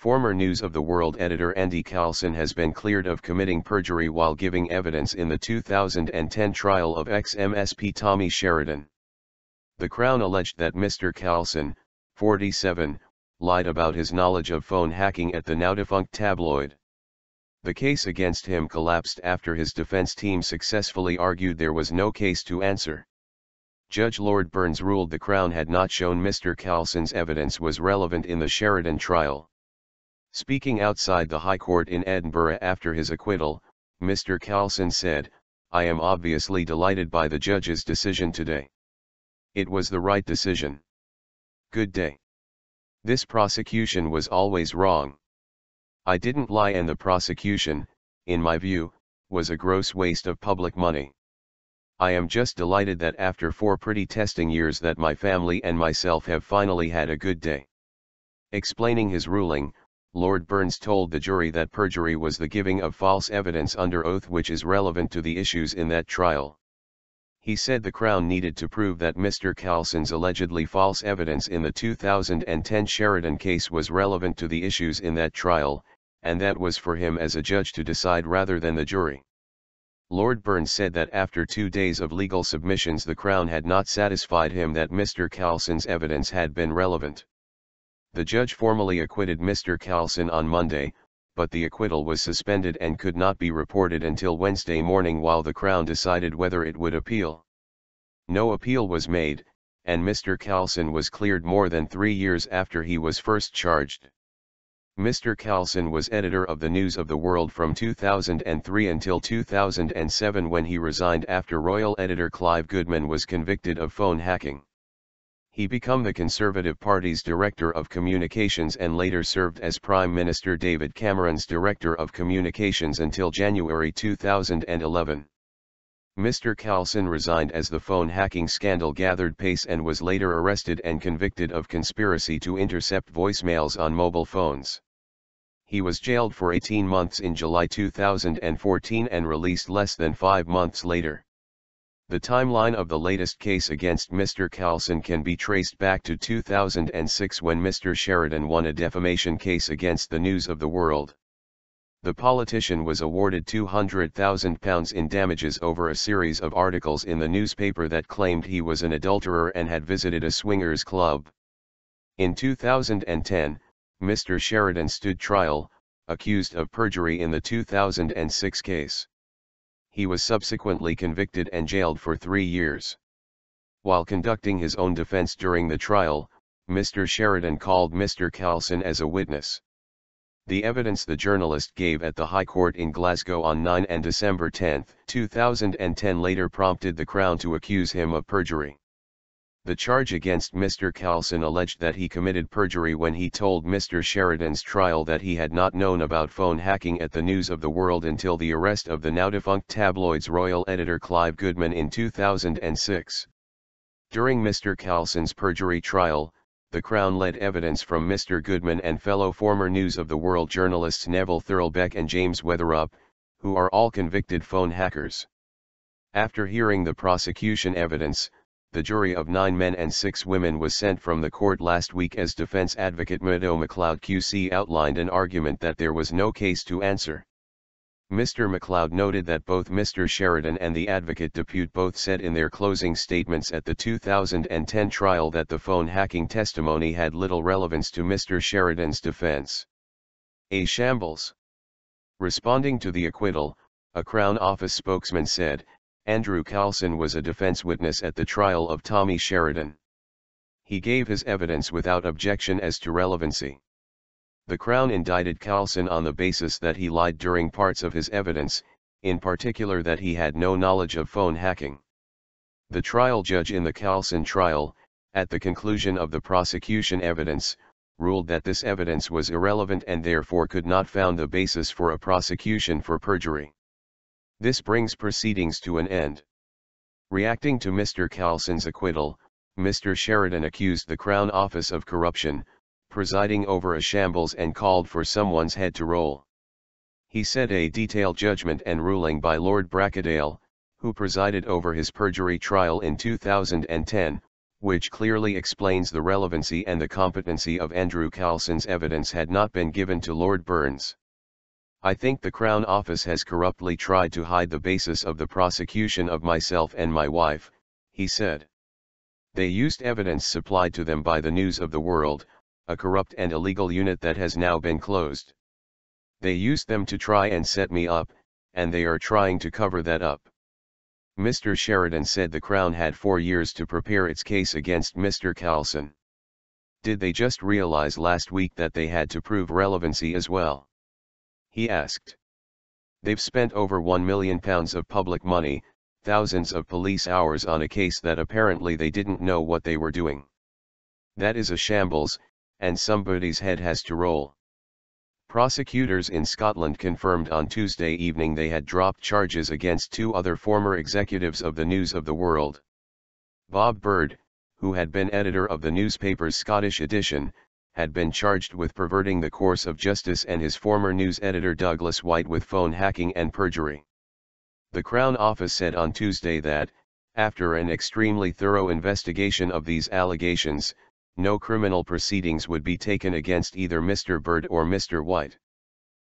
Former News of the World editor Andy Coulson has been cleared of committing perjury while giving evidence in the 2010 trial of ex-MSP Tommy Sheridan. The Crown alleged that Mr Coulson, 47, lied about his knowledge of phone hacking at the now-defunct tabloid. The case against him collapsed after his defense team successfully argued there was no case to answer. Judge Lord Burns ruled the Crown had not shown Mr Coulson's evidence was relevant in the Sheridan trial. Speaking outside the High Court in Edinburgh after his acquittal, Mr Coulson said, "I am obviously delighted by the judge's decision today. It was the right decision. Good day. This prosecution was always wrong. I didn't lie, and the prosecution, in my view, was a gross waste of public money. I am just delighted that after 4 pretty testing years that my family and myself have finally had a good day." Explaining his ruling, Lord Burns told the jury that perjury was the giving of false evidence under oath which is relevant to the issues in that trial. He said the Crown needed to prove that Mr Coulson's allegedly false evidence in the 2010 Sheridan case was relevant to the issues in that trial, and that was for him as a judge to decide rather than the jury. Lord Burns said that after 2 days of legal submissions the Crown had not satisfied him that Mr Coulson's evidence had been relevant. The judge formally acquitted Mr Coulson on Monday, but the acquittal was suspended and could not be reported until Wednesday morning while the Crown decided whether it would appeal. No appeal was made, and Mr Coulson was cleared more than 3 years after he was first charged. Mr Coulson was editor of the News of the World from 2003 until 2007 when he resigned after royal editor Clive Goodman was convicted of phone hacking. He became the Conservative Party's Director of Communications and later served as Prime Minister David Cameron's Director of Communications until January 2011. Mr Coulson resigned as the phone hacking scandal gathered pace and was later arrested and convicted of conspiracy to intercept voicemails on mobile phones. He was jailed for 18 months in July 2014 and released less than 5 months later. The timeline of the latest case against Mr Coulson can be traced back to 2006 when Mr Sheridan won a defamation case against the News of the World. The politician was awarded £200,000 in damages over a series of articles in the newspaper that claimed he was an adulterer and had visited a swingers club. In 2010, Mr Sheridan stood trial, accused of perjury in the 2006 case. He was subsequently convicted and jailed for 3 years. While conducting his own defense during the trial, Mr Sheridan called Mr Coulson as a witness. The evidence the journalist gave at the High Court in Glasgow on 9 and December 10, 2010 later prompted the Crown to accuse him of perjury. The charge against Mr Coulson alleged that he committed perjury when he told Mr Sheridan's trial that he had not known about phone hacking at the News of the World until the arrest of the now-defunct tabloid's royal editor Clive Goodman in 2006. During Mr Coulson's perjury trial, the Crown led evidence from Mr Goodman and fellow former News of the World journalists Neville Thurlbeck and James Weatherup, who are all convicted phone hackers. After hearing the prosecution evidence, the jury of 9 men and 6 women was sent from the court last week as defense advocate Murdo MacLeod QC outlined an argument that there was no case to answer. Mr MacLeod noted that both Mr Sheridan and the advocate depute both said in their closing statements at the 2010 trial that the phone hacking testimony had little relevance to Mr Sheridan's defense. A shambles. Responding to the acquittal, a Crown Office spokesman said, Andrew Coulson was a defense witness at the trial of Tommy Sheridan. He gave his evidence without objection as to relevancy. The Crown indicted Coulson on the basis that he lied during parts of his evidence, in particular that he had no knowledge of phone hacking. The trial judge in the Coulson trial, at the conclusion of the prosecution evidence, ruled that this evidence was irrelevant and therefore could not found the basis for a prosecution for perjury. This brings proceedings to an end. Reacting to Mr Coulson's acquittal, Mr Sheridan accused the Crown Office of corruption, presiding over a shambles and called for someone's head to roll. He said a detailed judgment and ruling by Lord Bracadale, who presided over his perjury trial in 2010, which clearly explains the relevancy and the competency of Andrew Coulson's evidence, had not been given to Lord Burns. I think the Crown Office has corruptly tried to hide the basis of the prosecution of myself and my wife, he said. They used evidence supplied to them by the News of the World, a corrupt and illegal unit that has now been closed. They used them to try and set me up, and they are trying to cover that up. Mr. Sheridan said the Crown had 4 years to prepare its case against Mr. Coulson. Did they just realize last week that they had to prove relevancy as well? He asked. They've spent over £1 million of public money, thousands of police hours on a case that apparently they didn't know what they were doing. That is a shambles, and somebody's head has to roll. Prosecutors in Scotland confirmed on Tuesday evening they had dropped charges against 2 other former executives of the News of the World. Bob Bird, who had been editor of the newspaper's Scottish edition, had been charged with perverting the course of justice, and his former news editor Douglas White with phone hacking and perjury. The Crown Office said on Tuesday that, after an extremely thorough investigation of these allegations, no criminal proceedings would be taken against either Mr. Bird or Mr. White.